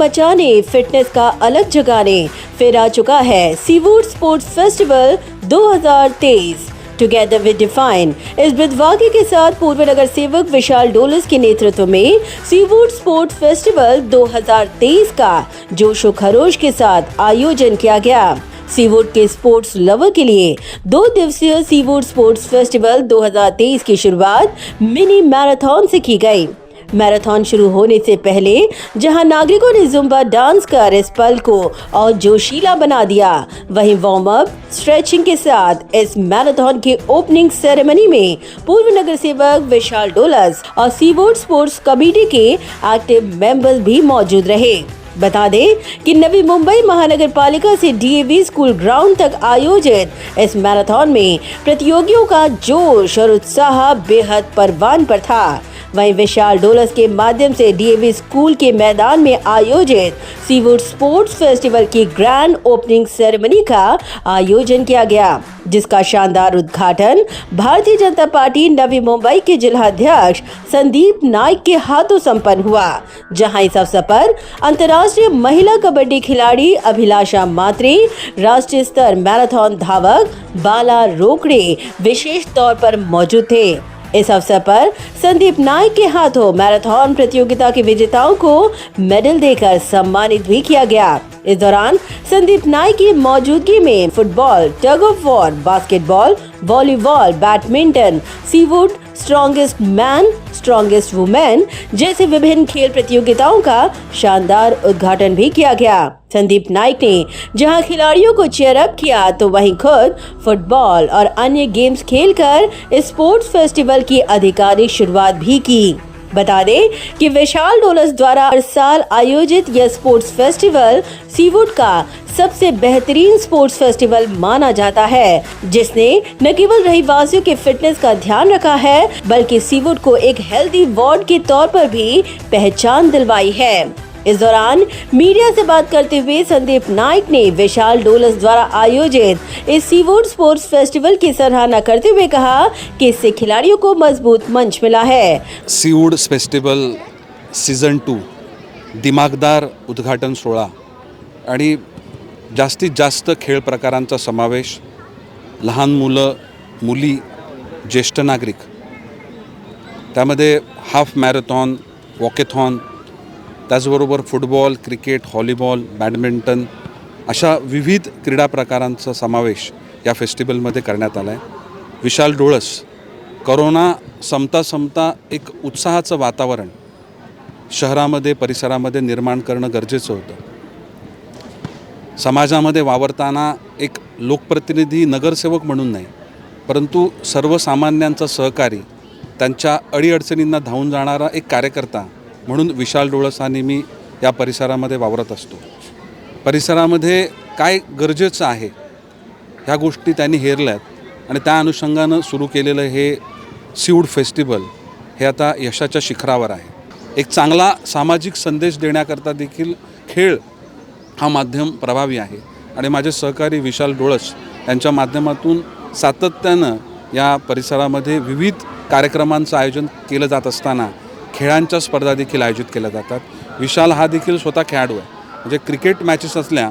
मचाने, फिटनेस का अलग जगाने फिर आ चुका है Seawood sports festival 2023। Together we define इस ब्रदवागी के साथ पूर्व नगर सेवक विशाल डोलस के नेतृत्व में सीवूड स्पोर्ट्स फेस्टिवल 2023 का जोशो खरोश के साथ आयोजन किया गया। सीवूड के स्पोर्ट्स लवर के लिए 2 दिवसीय सीवूड स्पोर्ट्स फेस्टिवल 2023 की शुरुआत मिनी मैराथन से की गई। मैराथन शुरू होने से पहले जहां नागरिकों ने जुम्बा डांस कर इस पल को और जोशीला बना दिया, वहीं वार्म अप स्ट्रेचिंग के साथ इस मैराथन के ओपनिंग सेरेमनी में पूर्व नगर सेवक विशाल डोलस और सीवूड स्पोर्ट्स कमेटी के एक्टिव मेंबर्स भी मौजूद रहे। बता दें कि नवी मुंबई महानगर पालिका से डीएवी स्कूल ग्राउंड तक आयोजित इस मैराथन में प्रतियोगियों का जोश और उत्साह बेहद परवान पर था। वहीं विशाल डोलस के माध्यम से डीएवी स्कूल के मैदान में आयोजित सीवूड स्पोर्ट्स फेस्टिवल की ग्रैंड ओपनिंग सेरेमनी का आयोजन किया गया, जिसका शानदार उद्घाटन भारतीय जनता पार्टी नवी मुंबई के जिलाध्यक्ष संदीप नाइक के हाथों संपन्न हुआ, जहां इस अवसर पर अंतर्राष्ट्रीय महिला कबड्डी खिलाड़ी अभिलाषा मात्रे, राष्ट्रीय स्तर मैराथन धावक बाला रोकड़े विशेष तौर पर मौजूद थे। इस अवसर पर संदीप नाइक के हाथों मैराथन प्रतियोगिता के विजेताओं को मेडल देकर सम्मानित भी किया गया। इस दौरान संदीप नाइक की मौजूदगी में football, tug of war, basketball, volleyball, badminton, seaweed strongest man, strongest women जैसे विभिन्न खेल प्रतियोगिताओं का शानदार उद्घाटन भी किया गया। संदीप नाइक ने जहां खिलाड़ियों को चीयर अप किया, तो वहीं खुद फुटबॉल और अन्य गेम्स खेलकर इस स्पोर्ट्स फेस्टिवल की आधिकारिक शुरुआत भी की। बता दें कि विशाल डोलस द्वारा हर साल आयोजित यह स्पोर्ट्स फेस्टिवल सीवूड का सबसे बेहतरीन स्पोर्ट्स फेस्टिवल माना जाता है, जिसने न केवल रहवासियों के फिटनेस का ध्यान रखा है, बल्कि सीवूड को एक हेल्दी वार्ड के तौर पर भी पहचान दिलवाई है। इस दौरान मीडिया से बात करते हुए संदीप नाइक ने विशाल डोलस द्वारा आयोजित इस सीवूड स्पोर्ट्स फेस्टिवल की सराहना करते हुए कहा कि इससे खिलाड़ियों को मजबूत मंच मिला है। सीवूड फेस्टिवल सीझन 2 दिमागदार उद्घाटन सोहळा आणि जास्तीत जास्त खेळ प्रकारांचा समावेश, लहान मुलं, मुली, ज्येष्ठ नागरिक, त्यामध्ये हाफ मॅरेथॉन, वॉकेथॉन, त्याचबरोबर फुटबॉल, क्रिकेट, व्हॉलीबॉल, बॅडमिंटन अशा विविध क्रीडा प्रकारांचा समावेश या फेस्टिवलमध्ये करण्यात आला आहे। विशाल डोळस, कोरोना संपता एक उत्साहाचं वातावरण शहरामध्ये, परिसरामध्ये निर्माण करणं गरजेचं होतं। समाजामध्ये वावरताना एक लोकप्रतिनिधी, नगरसेवक म्हणून नाही, परंतु सर्वसामान्यांचा सहकारी, त्यांच्या अडीअडचणींना धावून जाणारा एक कार्यकर्ता म्हणून विशाल डोळस हा नेहमी या परिसरामध्ये वावरत असतो। परिसरामध्ये काय गरजेचं आहे ह्या गोष्टी त्यांनी हेरल्यात आणि त्या अनुषंगानं सुरू केलेलं हे सीवूड फेस्टिवल हे आता यशाच्या शिखरावर आहे। एक चांगला सामाजिक संदेश देण्याकरता देखील खेळ हा माध्यम प्रभावी आहे आणि माझे सहकारी विशाल डोळस यांच्या माध्यमातून सातत्यानं या परिसरामध्ये विविध कार्यक्रमांचं आयोजन केलं जात असताना खेळांच्या स्पर्धा देखील आयोजित केल्या जातात। विशाल हा देखील स्वतः खेळाडू आहे, म्हणजे क्रिकेट मॅचेस असल्या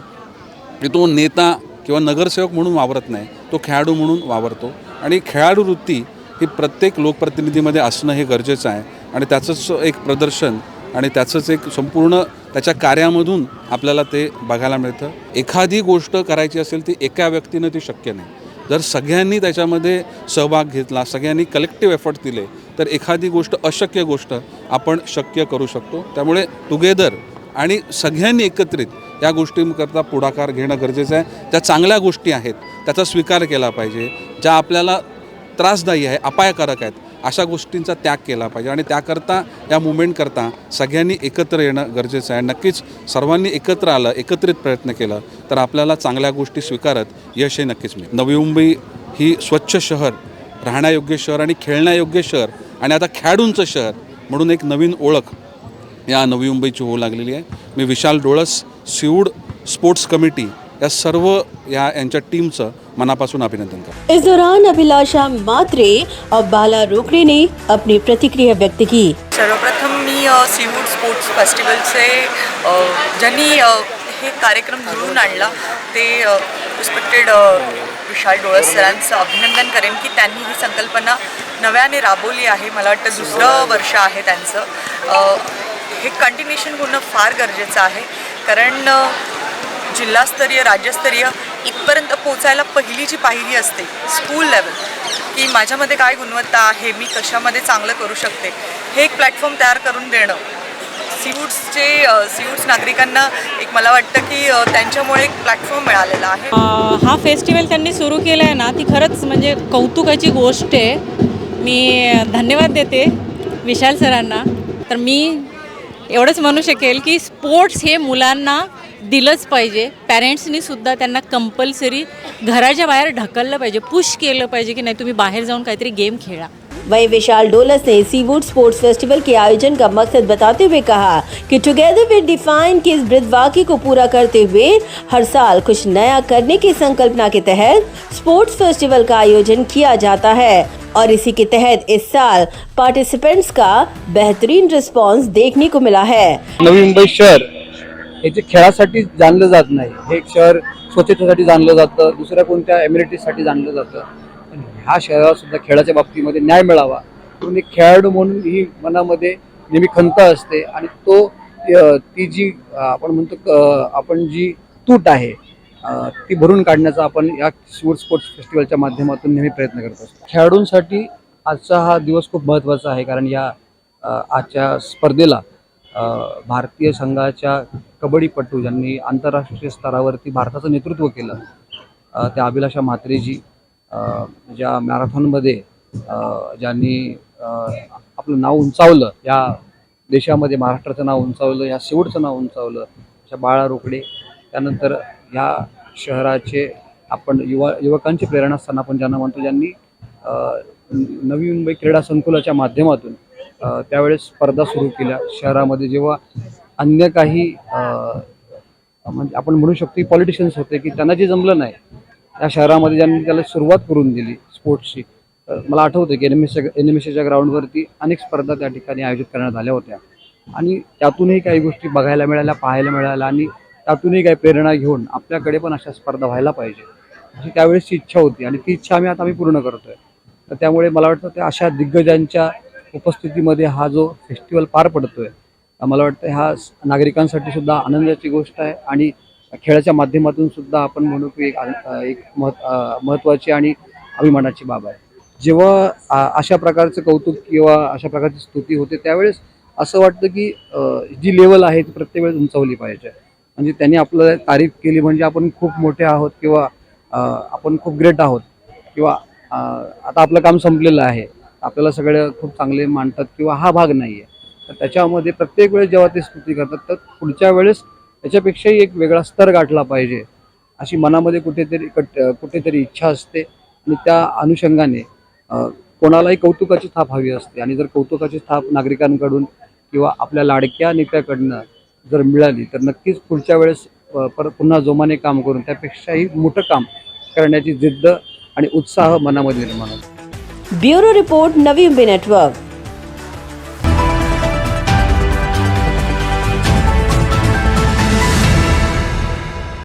की तो नेता किंवा नगरसेवक म्हणून वावरत नाही, तो खेळाडू म्हणून वावरतो आणि खेळाडू वृत्ती ही प्रत्येक लोकप्रतिनिधीमध्ये असणं हे गरजेचं आहे आणि त्याचंच एक प्रदर्शन आणि त्याचंच एक संपूर्ण त्याच्या कार्यामधून आपल्याला ते बघायला मिळतं। एखादी गोष्ट करायची असेल ती एका व्यक्तीनं ती शक्य नाही, जर सगळ्यांनी त्याच्यामध्ये सहभाग घेतला, सगळ्यांनी कलेक्टिव्ह एफर्ट दिले तर एखादी गोष्ट, अशक्य गोष्ट आपण शक्य करू शकतो। त्यामुळे टुगेदर आणि सगळ्यांनी एकत्रित या गोष्टींकरता पुढाकार घेणं गरजेचं आहे। ज्या चांगल्या गोष्टी आहेत त्याचा स्वीकार केला पाहिजे, ज्या आपल्याला त्रासदायी आहे, अपायकारक आहेत, अशा गोष्टींचा त्याग केला पाहिजे आणि त्याकरता, या मुवमेंटकरता सगळ्यांनी एकत्र येणं गरजेचं आहे। नक्कीच सर्वांनी एकत्र आलं, एकत्रित प्रयत्न केला तर आपल्याला चांगल्या गोष्टी स्वीकारत यश हे नक्कीच मिळेल। नवी मुंबई ही स्वच्छ शहर, राहण्यायोग्य शहर आणि खेळण्यायोग्य शहर आणि आता खेळाडूंचं शहर म्हणून एक नवीन ओळख या नवी मुंबईची होऊ लागलेली आहे। मी विशाल डोळस, सीवूड स्पोर्ट्स कमिटी या सर्व यांच्या टीमचं मनापासून अभिनंदन करतो। इस दौरान अभिलाषा मात्रे और बाला रोकड़े ने अपनी प्रतिक्रिया व्यक्त की। सर्वप्रथम मी सीवूड स्पोर्ट्स फेस्टिवलचे ज्यांनी हे कार्यक्रम जुळवून आणला ते रिस्पेक्टेड विशाल डोळस सरांचं अभिनंदन करेन की त्यांनी ही संकल्पना नव्याने राबवली आहे. मला वाटतं दुसरं वर्ष आहे त्यांचं. हे कंटिन्युएशन होणं फार गरजेचं आहे, कारण जिल्हास्तरीय राज्यस्तरीय इथपर्यंत पोचायला पहिली जी पायरी असते स्कूल लेवल, की माझ्यामध्ये काय गुणवत्ता आहे, मी कशामध्ये चांगलं करू शकते, हे एक प्लॅटफॉर्म तयार करून देणं सीवूड्स नागरिकांना एक मला वाटतं की त्यांच्यामुळे एक प्लॅटफॉर्म मिळालेला आहे. हा फेस्टिवल त्यांनी सुरू केला आहे ना, ती खरंच म्हणजे कौतुकाची गोष्ट आहे. मी धन्यवाद देते विशाल सरांना. तर मी एवढंच म्हणू शकेल की स्पोर्ट्स हे मुलांना दिलंच पाहिजे. पॅरेंट्सनी सुद्धा त्यांना कंपल्सरी घराच्या बाहेर ढकललं पाहिजे, पुश केलं पाहिजे की नाही तुम्ही बाहेर जाऊन काहीतरी गेम खेळा. वहीं विशाल डोलस ने सीवूड स्पोर्ट्स फेस्टिवल के आयोजन का मकसद बताते हुए कहा कि टुगेदर वी डिफाइन के इस ब्रीदवाक्य को पूरा करते हुए हर साल कुछ नया करने की संकल्पना के तहत स्पोर्ट्स फेस्टिवल का आयोजन किया जाता है और इसी के तहत इस साल पार्टिसिपेंट्स का बेहतरीन रिस्पांस देखने को मिला है. नवी मुंबई शहर हे जे खेळासाठी जाणलं जात नाही, हे एक शहर स्वच्छतेसाठी जाणलं जातं, दुसऱ्या कोणत्या एम्युनिटीजसाठी जाणलं जातं. पण ह्या शहराला सुद्धा खेळाच्या बाबतीमध्ये न्याय मिळावा म्हणून एक खेळाडू म्हणून ही मनामध्ये नेहमी खंत असते आणि ती जी आपण म्हणतो आपण जी तूट आहे ती भरून काढण्याचा आपण या सीवूड स्पोर्ट्स फेस्टिवलच्या माध्यमातून नेहमी प्रयत्न करत असतो. खेळाडूंसाठी आजचा हा दिवस खूप महत्त्वाचा आहे, कारण या आजच्या स्पर्धेला भारतीय संघाच्या कबड्डीपटू ज्यांनी आंतरराष्ट्रीय स्तरावरती भारताचं नेतृत्व केलं, त्या अभिलाषा म्हात्रेजी, ज्या मॅरेथॉनमध्ये ज्यांनी आपलं नाव उंचावलं, या देशामध्ये महाराष्ट्राचं नाव उंचावलं, या सीवूडचं नाव उंचावलं, अशा बाळा रोकडे, त्यानंतर ह्या शहराचे आपण युवकांची प्रेरणास्थान आपण ज्यांना म्हणतो, ज्यांनी नवी मुंबई क्रीडा संकुलाच्या माध्यमातून त्यावेळेस स्पर्धा सुरू केल्या शहरामध्ये. जेव्हा अन्य काही म्हणजे आपण म्हणू शकतो पॉलिटिशियन्स होते की त्यांना जे जमलं नाही, त्या शहरामध्ये ज्यांनी त्याला सुरुवात करून दिली स्पोर्ट्सची. मला आठवतं की NMSच्या ग्राउंडवरती अनेक स्पर्धा त्या ठिकाणी आयोजित करण्यात आल्या होत्या आणि त्यातूनही काही गोष्टी बघायला मिळाल्या, पाहायला मिळाल्या आणि त्यातूनही काही प्रेरणा घेऊन आपल्याकडे पण अशा स्पर्धा व्हायला पाहिजे अशी त्यावेळेसची इच्छा होती आणि ती इच्छा आम्ही पूर्ण करतोय. तर त्यामुळे मला वाटतं त्या अशा दिग्गजांच्या उपस्थितीमध्ये हा जो फेस्टिवल पार पडतोय, मला वाटतं हा नागरिकांसाठी सुद्धा आनंदाची गोष्ट आहे आणि खेळाच्या माध्यमातून सुद्धा आपण म्हणू की एक महत्त्वाची आणि अभिमानाची बाब आहे. जेव्हा अशा प्रकारचं कौतुक किंवा अशा प्रकारची स्तुती होते त्यावेळेस असं वाटतं की जी लेवल आहे ती प्रत्येक वेळेस उंचावली पाहिजे. म्हणजे त्यांनी आपलं तारीफ केली म्हणजे आपण खूप मोठे आहोत किंवा आपण खूप ग्रेट आहोत किंवा आता आपलं काम संपलेलं आहे, आपल्याला सगळे खूप चांगले मानतात किंवा हा भाग नाही आहे. तर त्याच्यामध्ये प्रत्येक वेळेस जेव्हा ते स्तुती करतात तर पुढच्या वेळेस त्याच्यापेक्षाही एक वेगळा स्तर गाठला पाहिजे अशी मनामध्ये कुठेतरी इच्छा असते आणि त्या अनुषंगाने कोणालाही कौतुकाची थाप हवी असते. आणि जर कौतुकाची थाप नागरिकांकडून किंवा आपल्या लाडक्या नेत्याकडनं जर मिळाली तर नक्कीच पुढच्या वेळेस पुन्हा जोमाने काम करून त्यापेक्षाही मोठं काम करण्याची जिद्द आणि उत्साह मनामध्ये निर्माण होतो. Bureau report, Navi Mumbai network.